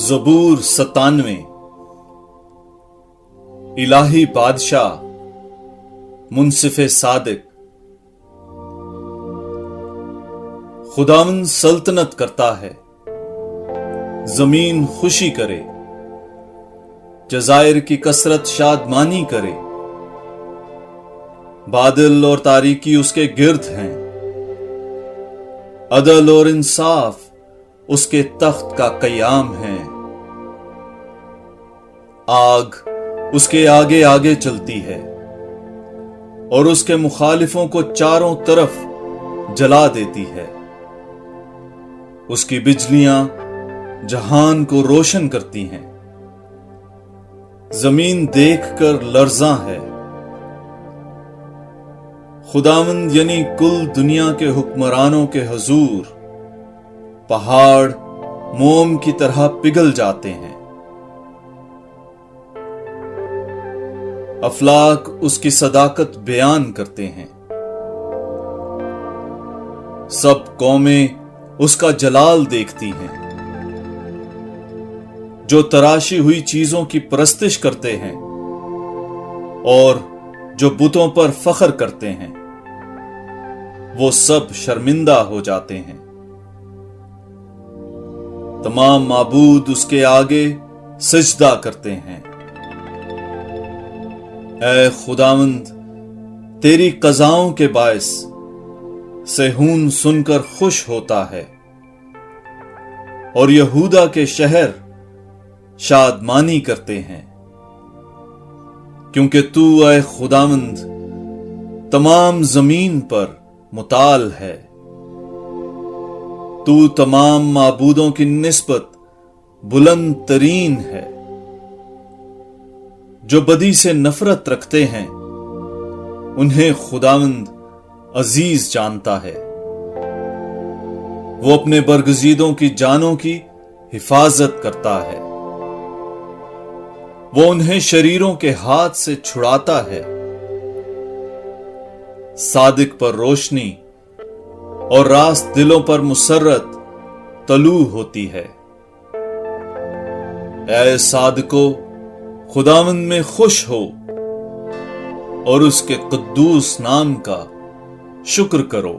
زبور 97 الہی بادشاہ منصف صادق خداوند سلطنت کرتا ہے، زمین خوشی کرے، جزائر کی کثرت شادمانی کرے، بادل اور تاریکی اس کے گرد ہیں، عدل اور انصاف اس کے تخت کا قیام ہے، آگ اس کے آگے آگے چلتی ہے اور اس کے مخالفوں کو چاروں طرف جلا دیتی ہے، اس کی بجلیاں جہان کو روشن کرتی ہیں، زمین دیکھ کر لرزاں ہے، خداوند یعنی کل دنیا کے حکمرانوں کے حضور پہاڑ موم کی طرح پگھل جاتے ہیں، افلاک اس کی صداقت بیان کرتے ہیں، سب قومیں اس کا جلال دیکھتی ہیں، جو تراشی ہوئی چیزوں کی پرستش کرتے ہیں اور جو بتوں پر فخر کرتے ہیں، وہ سب شرمندہ ہو جاتے ہیں، تمام معبود اس کے آگے سجدہ کرتے ہیں۔ اے خداوند، تیری قضاؤں کے باعث صہیون سن کر خوش ہوتا ہے اور یہودا کے شہر شادمانی کرتے ہیں، کیونکہ تو اے خداوند تمام زمین پر مطال ہے، تو تمام معبودوں کی نسبت بلند ترین ہے، جو بدی سے نفرت رکھتے ہیں انہیں خداوند عزیز جانتا ہے، وہ اپنے برگزیدوں کی جانوں کی حفاظت کرتا ہے، وہ انہیں شریروں کے ہاتھ سے چھڑاتا ہے، صادق پر روشنی اور راست دلوں پر مسرت طلوع ہوتی ہے۔ اے صادقو، خداوند میں خوش ہو اور اس کے قدوس نام کا شکر کرو۔